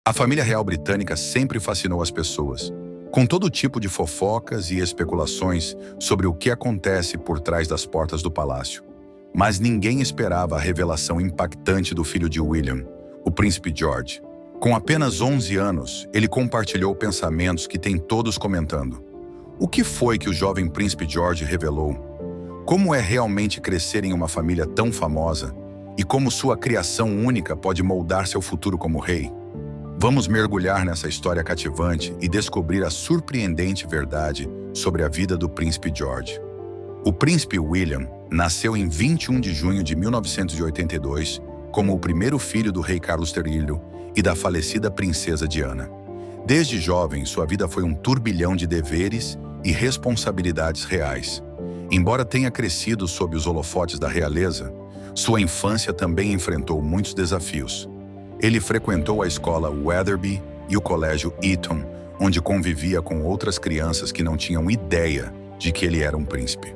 A família real britânica sempre fascinou as pessoas, com todo tipo de fofocas e especulações sobre o que acontece por trás das portas do palácio. Mas ninguém esperava a revelação impactante do filho de William, o príncipe George. Com apenas 11 anos, ele compartilhou pensamentos que têm todos comentando. O que foi que o jovem príncipe George revelou? Como é realmente crescer em uma família tão famosa? E como sua criação única pode moldar seu futuro como rei? Vamos mergulhar nessa história cativante e descobrir a surpreendente verdade sobre a vida do príncipe George. O príncipe William nasceu em 21 de junho de 1982 como o primeiro filho do rei Carlos III e da falecida princesa Diana. Desde jovem, sua vida foi um turbilhão de deveres e responsabilidades reais. Embora tenha crescido sob os holofotes da realeza, sua infância também enfrentou muitos desafios. Ele frequentou a escola Wetherby e o colégio Eton, onde convivia com outras crianças que não tinham ideia de que ele era um príncipe.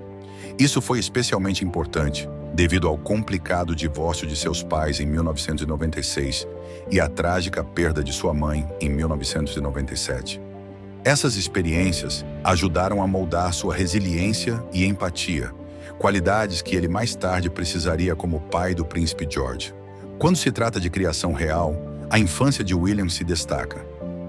Isso foi especialmente importante devido ao complicado divórcio de seus pais em 1996 e à trágica perda de sua mãe em 1997. Essas experiências ajudaram a moldar sua resiliência e empatia, qualidades que ele mais tarde precisaria como pai do príncipe George. Quando se trata de criação real, a infância de William se destaca.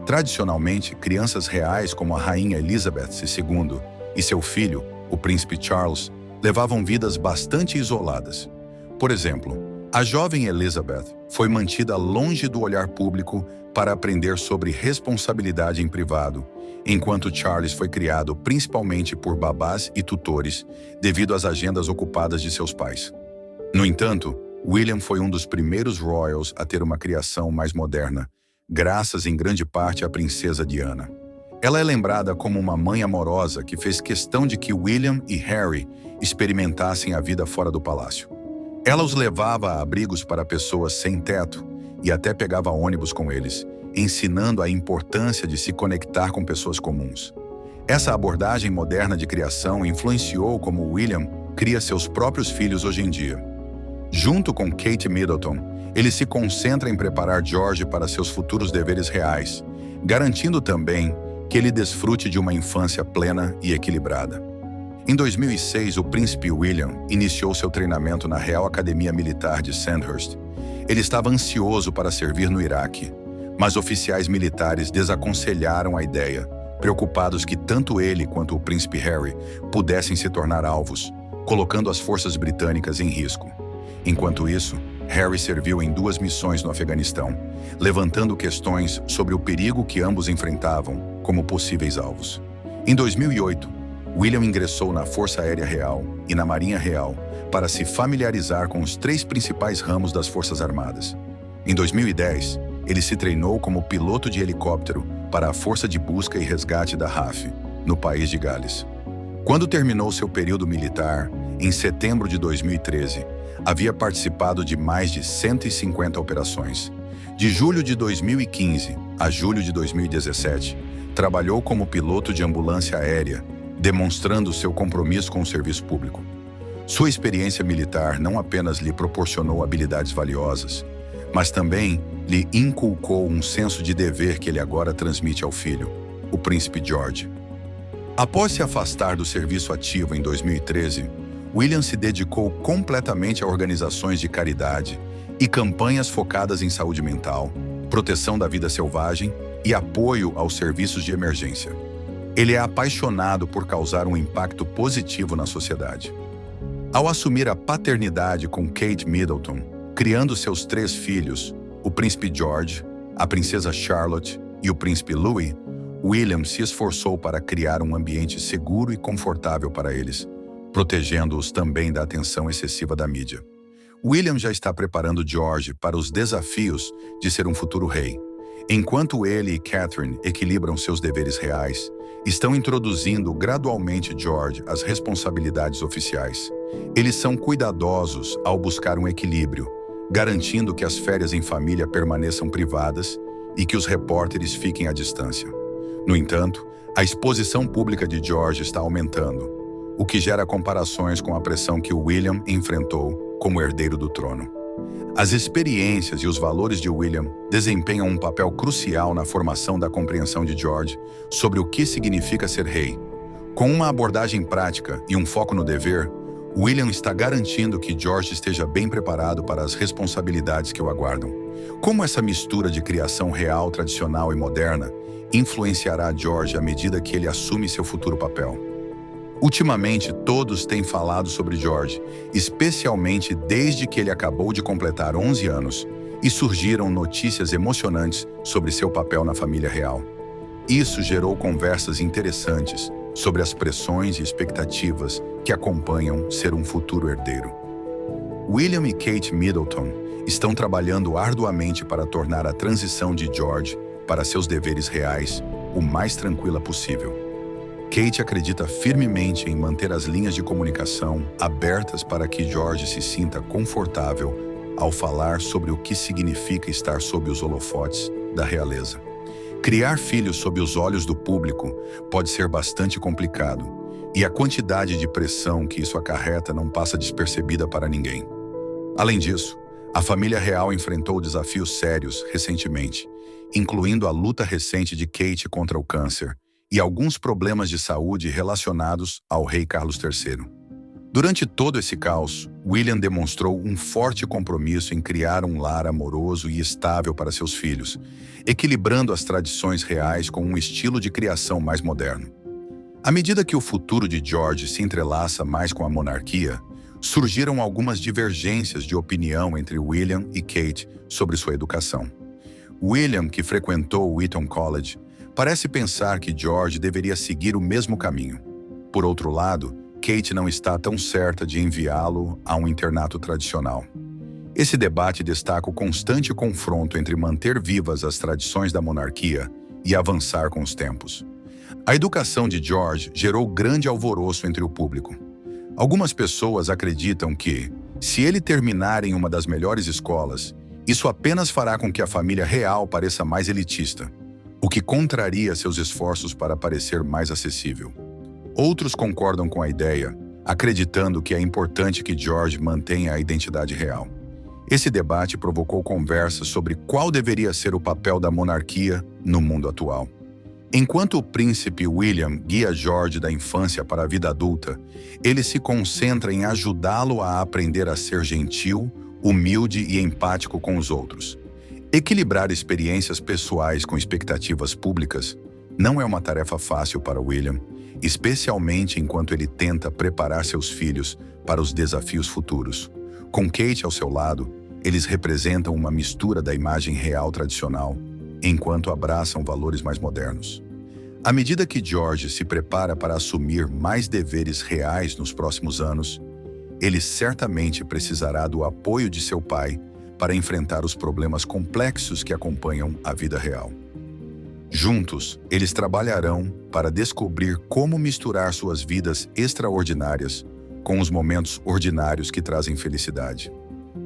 Tradicionalmente, crianças reais como a rainha Elizabeth II e seu filho, o príncipe Charles, levavam vidas bastante isoladas. Por exemplo, a jovem Elizabeth foi mantida longe do olhar público para aprender sobre responsabilidade em privado, enquanto Charles foi criado principalmente por babás e tutores devido às agendas ocupadas de seus pais. No entanto, William foi um dos primeiros royals a ter uma criação mais moderna, graças em grande parte à princesa Diana. Ela é lembrada como uma mãe amorosa que fez questão de que William e Harry experimentassem a vida fora do palácio. Ela os levava a abrigos para pessoas sem teto e até pegava ônibus com eles, ensinando a importância de se conectar com pessoas comuns. Essa abordagem moderna de criação influenciou como William cria seus próprios filhos hoje em dia. Junto com Kate Middleton, ele se concentra em preparar George para seus futuros deveres reais, garantindo também que ele desfrute de uma infância plena e equilibrada. Em 2006, o príncipe William iniciou seu treinamento na Real Academia Militar de Sandhurst. Ele estava ansioso para servir no Iraque, mas oficiais militares desaconselharam a ideia, preocupados que tanto ele quanto o príncipe Harry pudessem se tornar alvos, colocando as forças britânicas em risco. Enquanto isso, Harry serviu em 2 missões no Afeganistão, levantando questões sobre o perigo que ambos enfrentavam como possíveis alvos. Em 2008, William ingressou na Força Aérea Real e na Marinha Real para se familiarizar com os 3 principais ramos das Forças Armadas. Em 2010, ele se treinou como piloto de helicóptero para a Força de Busca e Resgate da RAF, no país de Gales. Quando terminou seu período militar, em setembro de 2013, havia participado de mais de 150 operações. De julho de 2015 a julho de 2017, trabalhou como piloto de ambulância aérea, demonstrando seu compromisso com o serviço público. Sua experiência militar não apenas lhe proporcionou habilidades valiosas, mas também lhe inculcou um senso de dever que ele agora transmite ao filho, o príncipe George. Após se afastar do serviço ativo em 2013, William se dedicou completamente a organizações de caridade e campanhas focadas em saúde mental, proteção da vida selvagem e apoio aos serviços de emergência. Ele é apaixonado por causar um impacto positivo na sociedade. Ao assumir a paternidade com Kate Middleton, criando seus 3 filhos, o príncipe George, a princesa Charlotte e o príncipe Louis, William se esforçou para criar um ambiente seguro e confortável para eles, protegendo-os também da atenção excessiva da mídia. William já está preparando George para os desafios de ser um futuro rei. Enquanto ele e Catherine equilibram seus deveres reais, estão introduzindo gradualmente George às responsabilidades oficiais. Eles são cuidadosos ao buscar um equilíbrio, garantindo que as férias em família permaneçam privadas e que os repórteres fiquem à distância. No entanto, a exposição pública de George está aumentando, o que gera comparações com a pressão que William enfrentou como herdeiro do trono. As experiências e os valores de William desempenham um papel crucial na formação da compreensão de George sobre o que significa ser rei. Com uma abordagem prática e um foco no dever, William está garantindo que George esteja bem preparado para as responsabilidades que o aguardam. Como essa mistura de criação real, tradicional e moderna influenciará George à medida que ele assume seu futuro papel? Ultimamente, todos têm falado sobre George, especialmente desde que ele acabou de completar 11 anos, e surgiram notícias emocionantes sobre seu papel na família real. Isso gerou conversas interessantes sobre as pressões e expectativas que acompanham ser um futuro herdeiro. William e Kate Middleton estão trabalhando arduamente para tornar a transição de George para seus deveres reais o mais tranquila possível. Kate acredita firmemente em manter as linhas de comunicação abertas para que George se sinta confortável ao falar sobre o que significa estar sob os holofotes da realeza. Criar filhos sob os olhos do público pode ser bastante complicado, e a quantidade de pressão que isso acarreta não passa despercebida para ninguém. Além disso, a família real enfrentou desafios sérios recentemente, incluindo a luta recente de Kate contra o câncer e alguns problemas de saúde relacionados ao rei Carlos III. Durante todo esse caos, William demonstrou um forte compromisso em criar um lar amoroso e estável para seus filhos, equilibrando as tradições reais com um estilo de criação mais moderno. À medida que o futuro de George se entrelaça mais com a monarquia, surgiram algumas divergências de opinião entre William e Kate sobre sua educação. William, que frequentou o Eton College, parece pensar que George deveria seguir o mesmo caminho. Por outro lado, Kate não está tão certa de enviá-lo a um internato tradicional. Esse debate destaca o constante confronto entre manter vivas as tradições da monarquia e avançar com os tempos. A educação de George gerou grande alvoroço entre o público. Algumas pessoas acreditam que, se ele terminar em uma das melhores escolas, isso apenas fará com que a família real pareça mais elitista, o que contraria seus esforços para parecer mais acessível. Outros concordam com a ideia, acreditando que é importante que George mantenha a identidade real. Esse debate provocou conversas sobre qual deveria ser o papel da monarquia no mundo atual. Enquanto o príncipe William guia George da infância para a vida adulta, ele se concentra em ajudá-lo a aprender a ser gentil, humilde e empático com os outros. Equilibrar experiências pessoais com expectativas públicas não é uma tarefa fácil para William, especialmente enquanto ele tenta preparar seus filhos para os desafios futuros. Com Kate ao seu lado, eles representam uma mistura da imagem real tradicional, enquanto abraçam valores mais modernos. À medida que George se prepara para assumir mais deveres reais nos próximos anos, ele certamente precisará do apoio de seu pai para enfrentar os problemas complexos que acompanham a vida real. Juntos, eles trabalharão para descobrir como misturar suas vidas extraordinárias com os momentos ordinários que trazem felicidade.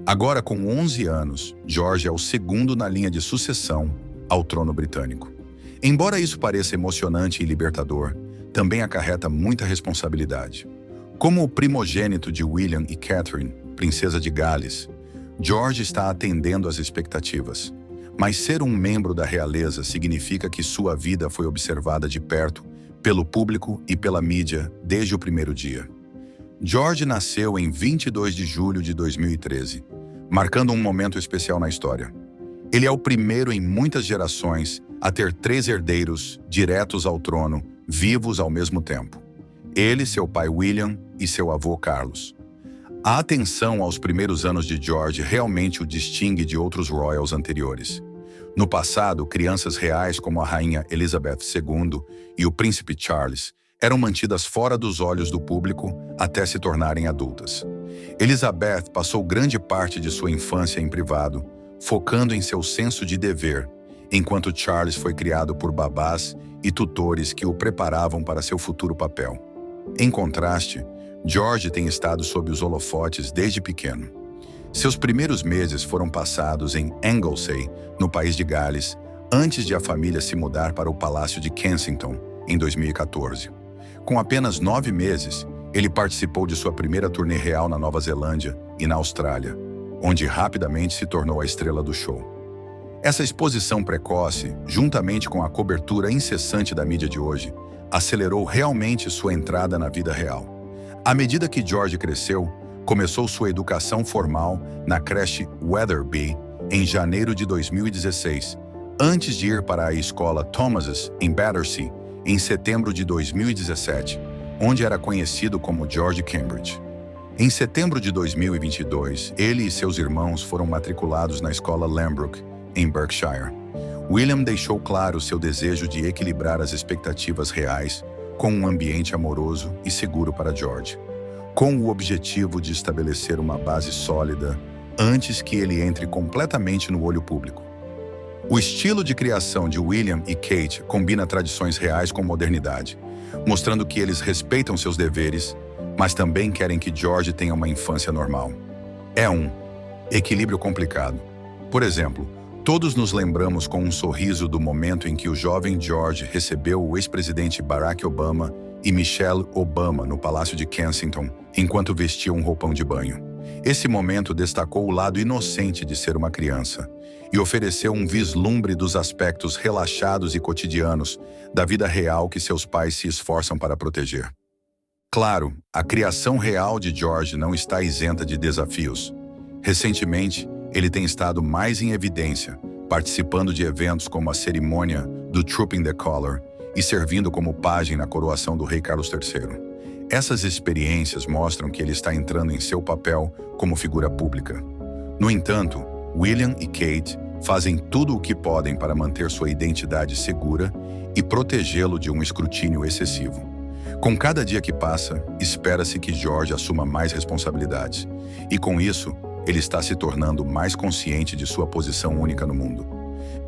Agora, com 11 anos, George é o segundo na linha de sucessão ao trono britânico. Embora isso pareça emocionante e libertador, também acarreta muita responsabilidade. Como o primogênito de William e Catherine, princesa de Gales, George está atendendo às expectativas. Mas ser um membro da realeza significa que sua vida foi observada de perto pelo público e pela mídia desde o primeiro dia. George nasceu em 22 de julho de 2013, marcando um momento especial na história. Ele é o primeiro em muitas gerações a ter 3 herdeiros diretos ao trono, vivos ao mesmo tempo. Ele, seu pai William e seu avô Carlos. A atenção aos primeiros anos de George realmente o distingue de outros royals anteriores. No passado, crianças reais como a rainha Elizabeth II e o príncipe Charles eram mantidas fora dos olhos do público até se tornarem adultas. Elizabeth passou grande parte de sua infância em privado, focando em seu senso de dever, enquanto Charles foi criado por babás e tutores que o preparavam para seu futuro papel. Em contraste, George tem estado sob os holofotes desde pequeno. Seus primeiros meses foram passados em Anglesey, no país de Gales, antes de a família se mudar para o Palácio de Kensington, em 2014. Com apenas 9 meses, ele participou de sua primeira turnê real na Nova Zelândia e na Austrália. onde rapidamente se tornou a estrela do show. Essa exposição precoce, juntamente com a cobertura incessante da mídia de hoje, acelerou realmente sua entrada na vida real. À medida que George cresceu, começou sua educação formal na creche Weatherby em janeiro de 2016, antes de ir para a escola Thomas's em Battersea em setembro de 2017, onde era conhecido como George Cambridge. Em setembro de 2022, ele e seus irmãos foram matriculados na escola Lambrook, em Berkshire. William deixou claro seu desejo de equilibrar as expectativas reais com um ambiente amoroso e seguro para George, com o objetivo de estabelecer uma base sólida antes que ele entre completamente no olho público. O estilo de criação de William e Kate combina tradições reais com modernidade, mostrando que eles respeitam seus deveres, mas também querem que George tenha uma infância normal. É um equilíbrio complicado. Por exemplo, todos nos lembramos com um sorriso do momento em que o jovem George recebeu o ex-presidente Barack Obama e Michelle Obama no Palácio de Kensington, enquanto vestia um roupão de banho. Esse momento destacou o lado inocente de ser uma criança e ofereceu um vislumbre dos aspectos relaxados e cotidianos da vida real que seus pais se esforçam para proteger. Claro, a criação real de George não está isenta de desafios. Recentemente, ele tem estado mais em evidência, participando de eventos como a cerimônia do Trooping the Colour e servindo como pajem na coroação do rei Carlos III. Essas experiências mostram que ele está entrando em seu papel como figura pública. No entanto, William e Kate fazem tudo o que podem para manter sua identidade segura e protegê-lo de um escrutínio excessivo. Com cada dia que passa, espera-se que George assuma mais responsabilidades, e com isso, ele está se tornando mais consciente de sua posição única no mundo.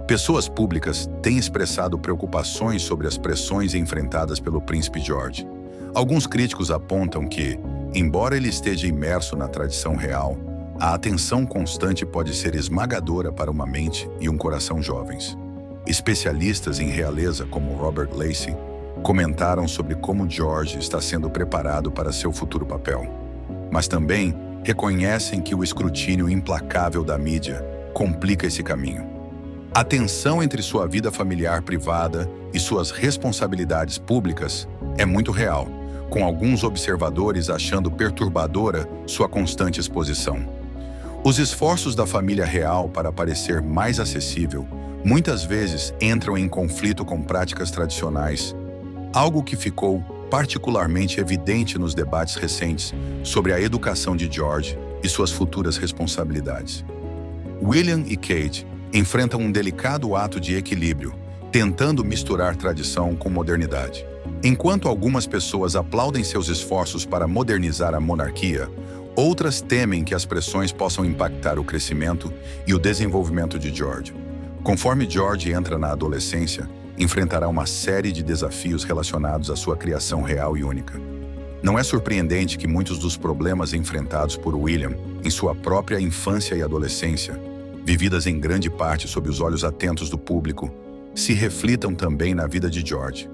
Pessoas públicas têm expressado preocupações sobre as pressões enfrentadas pelo príncipe George. Alguns críticos apontam que, embora ele esteja imerso na tradição real, a atenção constante pode ser esmagadora para uma mente e um coração jovens. Especialistas em realeza como Robert Lacey comentaram sobre como George está sendo preparado para seu futuro papel, mas também reconhecem que o escrutínio implacável da mídia complica esse caminho. A tensão entre sua vida familiar privada e suas responsabilidades públicas é muito real, com alguns observadores achando perturbadora sua constante exposição. Os esforços da família real para parecer mais acessível muitas vezes entram em conflito com práticas tradicionais, algo que ficou particularmente evidente nos debates recentes sobre a educação de George e suas futuras responsabilidades. William e Kate enfrentam um delicado ato de equilíbrio, tentando misturar tradição com modernidade. Enquanto algumas pessoas aplaudem seus esforços para modernizar a monarquia, outras temem que as pressões possam impactar o crescimento e o desenvolvimento de George. Conforme George entra na adolescência, enfrentará uma série de desafios relacionados à sua criação real e única. Não é surpreendente que muitos dos problemas enfrentados por William em sua própria infância e adolescência, vividas em grande parte sob os olhos atentos do público, se reflitam também na vida de George.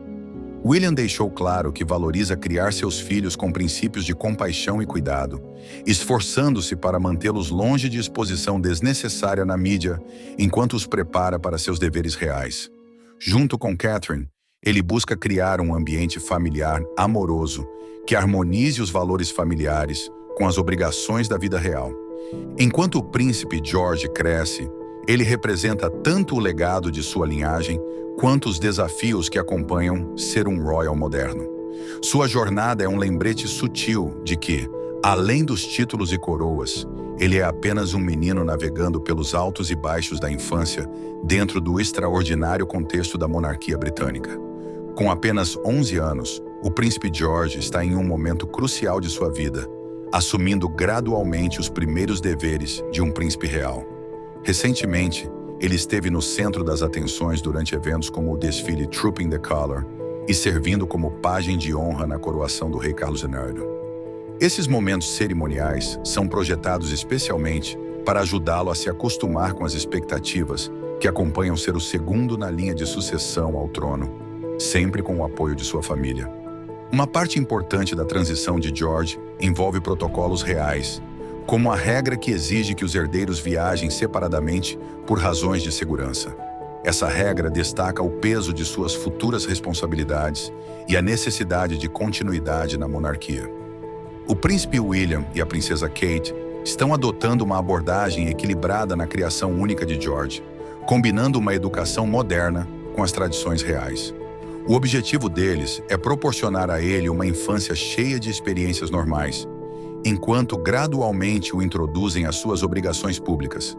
William deixou claro que valoriza criar seus filhos com princípios de compaixão e cuidado, esforçando-se para mantê-los longe de exposição desnecessária na mídia, enquanto os prepara para seus deveres reais. Junto com Catherine, ele busca criar um ambiente familiar amoroso que harmonize os valores familiares com as obrigações da vida real. Enquanto o príncipe George cresce, ele representa tanto o legado de sua linhagem quanto os desafios que acompanham ser um royal moderno. Sua jornada é um lembrete sutil de que, além dos títulos e coroas, ele é apenas um menino navegando pelos altos e baixos da infância dentro do extraordinário contexto da monarquia britânica. Com apenas 11 anos, o príncipe George está em um momento crucial de sua vida, assumindo gradualmente os primeiros deveres de um príncipe real. Recentemente, ele esteve no centro das atenções durante eventos como o desfile Trooping the Colour e servindo como pajem de honra na coroação do rei Carlos III. Esses momentos cerimoniais são projetados especialmente para ajudá-lo a se acostumar com as expectativas que acompanham ser o segundo na linha de sucessão ao trono, sempre com o apoio de sua família. Uma parte importante da transição de George envolve protocolos reais, como a regra que exige que os herdeiros viajem separadamente por razões de segurança. Essa regra destaca o peso de suas futuras responsabilidades e a necessidade de continuidade na monarquia. O príncipe William e a princesa Kate estão adotando uma abordagem equilibrada na criação única de George, combinando uma educação moderna com as tradições reais. O objetivo deles é proporcionar a ele uma infância cheia de experiências normais, enquanto gradualmente o introduzem às suas obrigações públicas.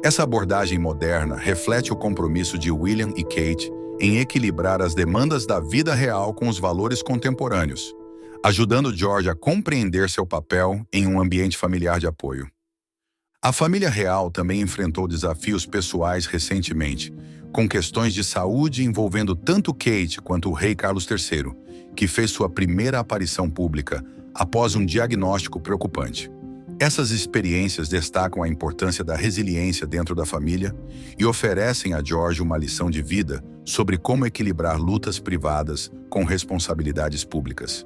Essa abordagem moderna reflete o compromisso de William e Kate em equilibrar as demandas da vida real com os valores contemporâneos, ajudando George a compreender seu papel em um ambiente familiar de apoio. A família real também enfrentou desafios pessoais recentemente, com questões de saúde envolvendo tanto Kate quanto o rei Carlos III, que fez sua primeira aparição pública após um diagnóstico preocupante. Essas experiências destacam a importância da resiliência dentro da família e oferecem a George uma lição de vida sobre como equilibrar lutas privadas com responsabilidades públicas.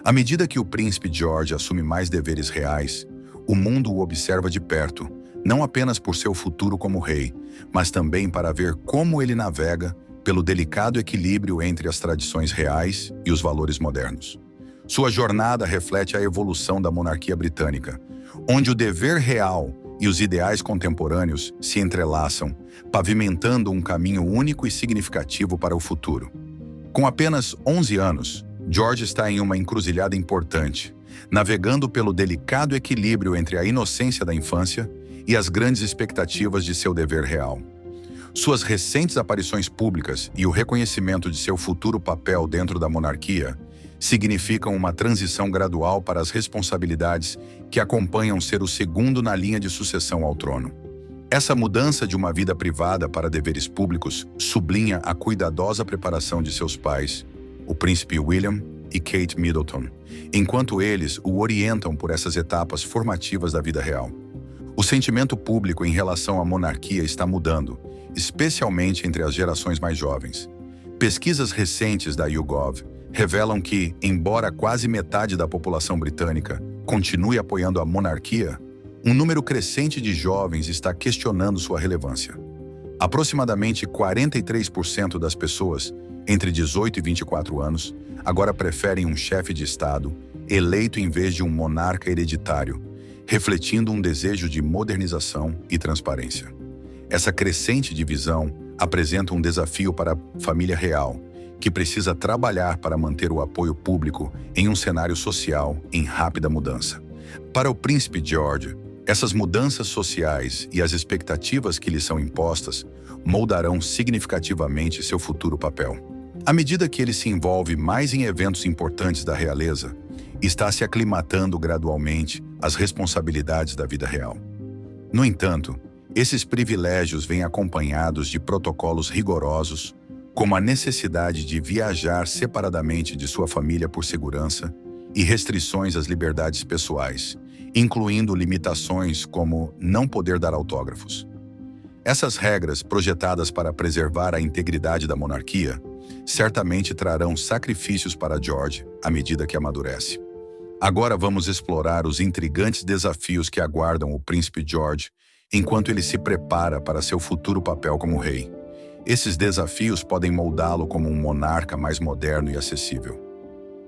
À medida que o príncipe George assume mais deveres reais, o mundo o observa de perto, não apenas por seu futuro como rei, mas também para ver como ele navega pelo delicado equilíbrio entre as tradições reais e os valores modernos. Sua jornada reflete a evolução da monarquia britânica, onde o dever real e os ideais contemporâneos se entrelaçam, pavimentando um caminho único e significativo para o futuro. Com apenas 11 anos, George está em uma encruzilhada importante, navegando pelo delicado equilíbrio entre a inocência da infância e as grandes expectativas de seu dever real. Suas recentes aparições públicas e o reconhecimento de seu futuro papel dentro da monarquia significam uma transição gradual para as responsabilidades que acompanham ser o segundo na linha de sucessão ao trono. Essa mudança de uma vida privada para deveres públicos sublinha a cuidadosa preparação de seus pais, o príncipe William e Kate Middleton, enquanto eles o orientam por essas etapas formativas da vida real. O sentimento público em relação à monarquia está mudando, especialmente entre as gerações mais jovens. Pesquisas recentes da YouGov revelam que, embora quase metade da população britânica continue apoiando a monarquia, um número crescente de jovens está questionando sua relevância. Aproximadamente 43% das pessoas entre 18 e 24 anos agora preferem um chefe de Estado eleito em vez de um monarca hereditário, refletindo um desejo de modernização e transparência. Essa crescente divisão apresenta um desafio para a família real, que precisa trabalhar para manter o apoio público em um cenário social em rápida mudança. Para o príncipe George, essas mudanças sociais e as expectativas que lhe são impostas moldarão significativamente seu futuro papel. À medida que ele se envolve mais em eventos importantes da realeza, está se aclimatando gradualmente às responsabilidades da vida real. No entanto, esses privilégios vêm acompanhados de protocolos rigorosos, como a necessidade de viajar separadamente de sua família por segurança e restrições às liberdades pessoais, incluindo limitações como não poder dar autógrafos. Essas regras, projetadas para preservar a integridade da monarquia, certamente trarão sacrifícios para George à medida que amadurece. Agora vamos explorar os intrigantes desafios que aguardam o príncipe George enquanto ele se prepara para seu futuro papel como rei. Esses desafios podem moldá-lo como um monarca mais moderno e acessível.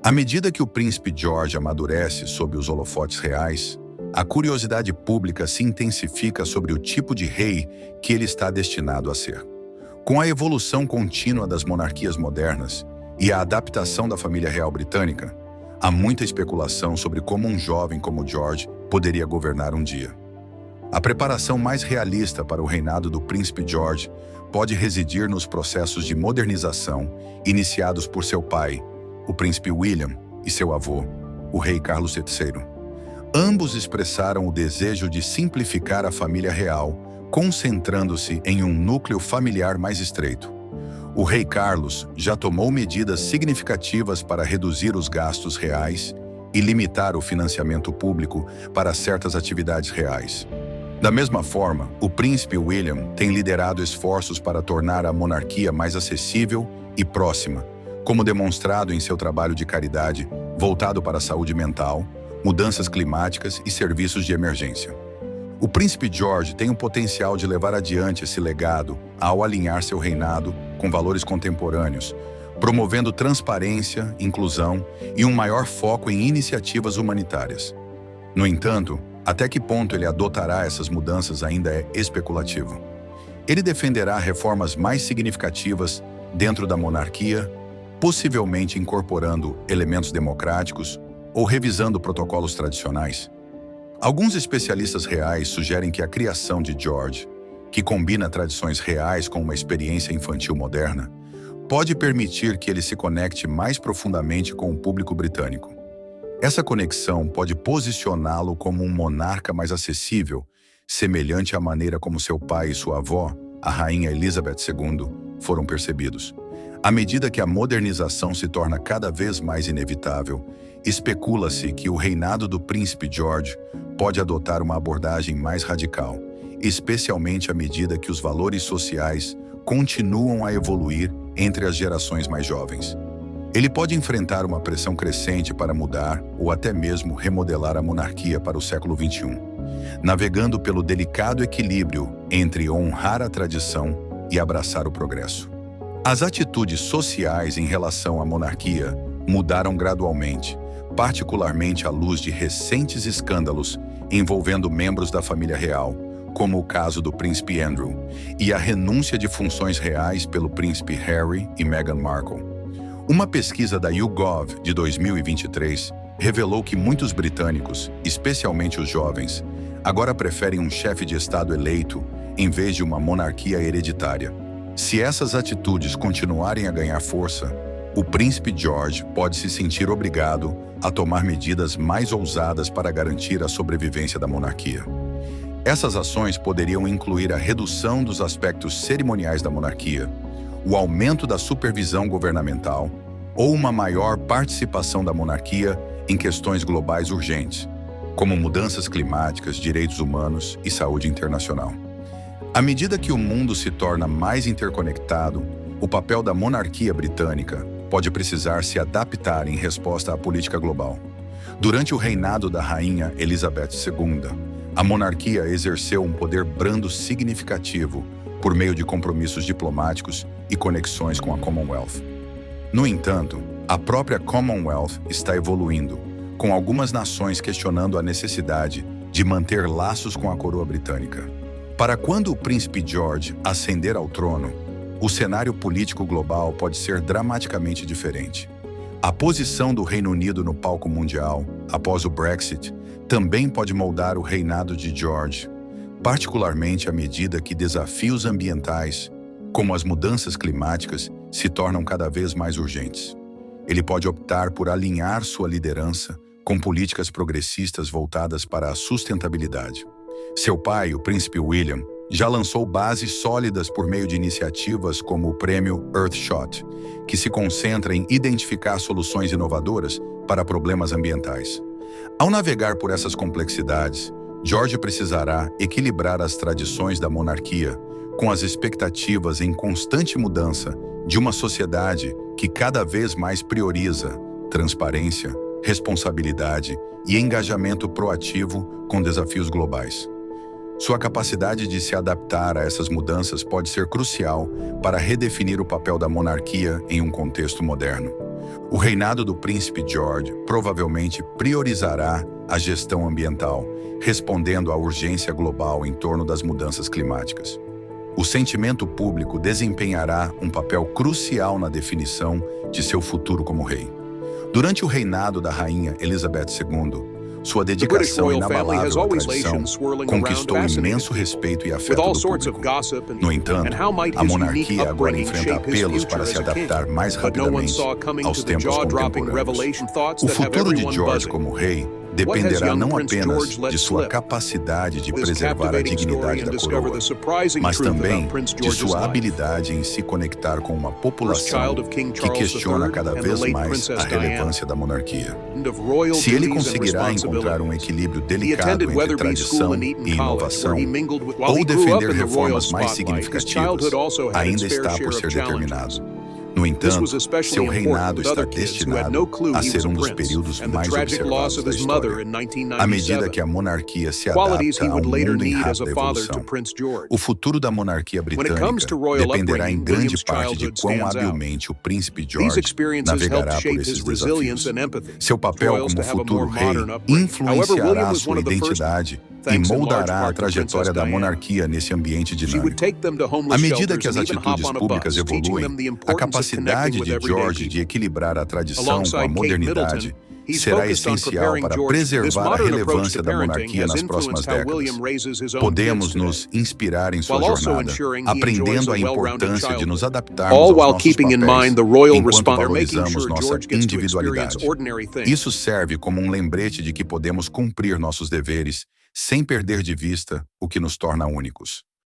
À medida que o príncipe George amadurece sob os holofotes reais, a curiosidade pública se intensifica sobre o tipo de rei que ele está destinado a ser. Com a evolução contínua das monarquias modernas e a adaptação da família real britânica, há muita especulação sobre como um jovem como George poderia governar um dia. A preparação mais realista para o reinado do príncipe George pode residir nos processos de modernização iniciados por seu pai, o príncipe William, e seu avô, o rei Carlos III. Ambos expressaram o desejo de simplificar a família real, concentrando-se em um núcleo familiar mais estreito. O rei Carlos já tomou medidas significativas para reduzir os gastos reais e limitar o financiamento público para certas atividades reais. Da mesma forma, o príncipe William tem liderado esforços para tornar a monarquia mais acessível e próxima, como demonstrado em seu trabalho de caridade voltado para a saúde mental, mudanças climáticas e serviços de emergência. O príncipe George tem o potencial de levar adiante esse legado ao alinhar seu reinado com valores contemporâneos, promovendo transparência, inclusão e um maior foco em iniciativas humanitárias. No entanto, até que ponto ele adotará essas mudanças ainda é especulativo. Ele defenderá reformas mais significativas dentro da monarquia, possivelmente incorporando elementos democráticos ou revisando protocolos tradicionais. Alguns especialistas reais sugerem que a criação de George, que combina tradições reais com uma experiência infantil moderna, pode permitir que ele se conecte mais profundamente com o público britânico. Essa conexão pode posicioná-lo como um monarca mais acessível, semelhante à maneira como seu pai e sua avó, a rainha Elizabeth II, foram percebidos. À medida que a modernização se torna cada vez mais inevitável, especula-se que o reinado do príncipe George pode adotar uma abordagem mais radical, especialmente à medida que os valores sociais continuam a evoluir entre as gerações mais jovens. Ele pode enfrentar uma pressão crescente para mudar ou até mesmo remodelar a monarquia para o século XXI, navegando pelo delicado equilíbrio entre honrar a tradição e abraçar o progresso. As atitudes sociais em relação à monarquia mudaram gradualmente, particularmente à luz de recentes escândalos envolvendo membros da família real, como o caso do príncipe Andrew, e a renúncia de funções reais pelo príncipe Harry e Meghan Markle. Uma pesquisa da YouGov de 2023 revelou que muitos britânicos, especialmente os jovens, agora preferem um chefe de Estado eleito em vez de uma monarquia hereditária. Se essas atitudes continuarem a ganhar força, o príncipe George pode se sentir obrigado a tomar medidas mais ousadas para garantir a sobrevivência da monarquia. Essas ações poderiam incluir a redução dos aspectos cerimoniais da monarquia, o aumento da supervisão governamental ou uma maior participação da monarquia em questões globais urgentes, como mudanças climáticas, direitos humanos e saúde internacional. À medida que o mundo se torna mais interconectado, o papel da monarquia britânica pode precisar se adaptar em resposta à política global. Durante o reinado da rainha Elizabeth II, a monarquia exerceu um poder brando significativo por meio de compromissos diplomáticos e conexões com a Commonwealth. No entanto, a própria Commonwealth está evoluindo, com algumas nações questionando a necessidade de manter laços com a coroa britânica. Para quando o príncipe George ascender ao trono, o cenário político global pode ser dramaticamente diferente. A posição do Reino Unido no palco mundial, após o Brexit, também pode moldar o reinado de George, particularmente à medida que desafios ambientais, como as mudanças climáticas, se tornam cada vez mais urgentes. Ele pode optar por alinhar sua liderança com políticas progressistas voltadas para a sustentabilidade. Seu pai, o príncipe William, já lançou bases sólidas por meio de iniciativas como o Prêmio Earthshot, que se concentra em identificar soluções inovadoras para problemas ambientais. Ao navegar por essas complexidades, George precisará equilibrar as tradições da monarquia com as expectativas em constante mudança de uma sociedade que cada vez mais prioriza transparência, responsabilidade e engajamento proativo com desafios globais. Sua capacidade de se adaptar a essas mudanças pode ser crucial para redefinir o papel da monarquia em um contexto moderno. O reinado do príncipe George provavelmente priorizará a gestão ambiental, respondendo à urgência global em torno das mudanças climáticas. O sentimento público desempenhará um papel crucial na definição de seu futuro como rei. Durante o reinado da rainha Elizabeth II, sua dedicação inabalável à tradição conquistou imenso respeito e afeto do público. No entanto, a monarquia agora enfrenta apelos para se adaptar mais rapidamente aos tempos contemporâneos. O futuro de George como rei dependerá não apenas de sua capacidade de preservar a dignidade da coroa, mas também de sua habilidade em se conectar com uma população que questiona cada vez mais a relevância da monarquia. Se ele conseguirá encontrar um equilíbrio delicado entre tradição e inovação, ou defender reformas mais significativas, ainda está por ser determinado. No This entanto, was especially seu important reinado with está other kids who had no destinado clue a he ser was a dos prince, períodos and the mais tragic loss observados of da his mother história. in À medida que 1997, a monarquia se qualities adapta he a would later mundo em need as a rápida father to evolução, Prince George. o futuro da monarquia When it comes britânica to royal dependerá em upbringing, grande William's parte de childhood quão stands out. habilmente o príncipe These George experiences helped navegará por shape esses his resilience desafios. and empathy, Seu papel foils como to have a futuro more rei modern upbringing. However, influenciará William a was one sua of the first, identidade e thanks in large moldará a part to trajetória Princess da Diana. monarquia nesse ambiente She would dinâmico. take them to À homeless medida que shelters as and even hop atitudes on a públicas bus, teaching evoluem, them the a importance of capacidade connecting with de everyday George de people. equilibrar a tradição com a Alongside Kate modernidade Middleton, he's será focused on essencial preparing para George. This preservar a modern approach relevância to da parenting monarquia has nas próximas influenced how William décadas. raises his own Podemos kids today, nos inspirar em sua while also jornada, ensuring he enjoys aprendendo a a well-rounded importância de nos childhood. adaptarmos All aos while nossos keeping in papéis, mind the royal enquanto response. They're making valorizamos sure nossa George gets to experience individualidade. ordinary things. Isso serve como um lembrete de que podemos cumprir nossos deveres sem perder de vista o que nos torna únicos.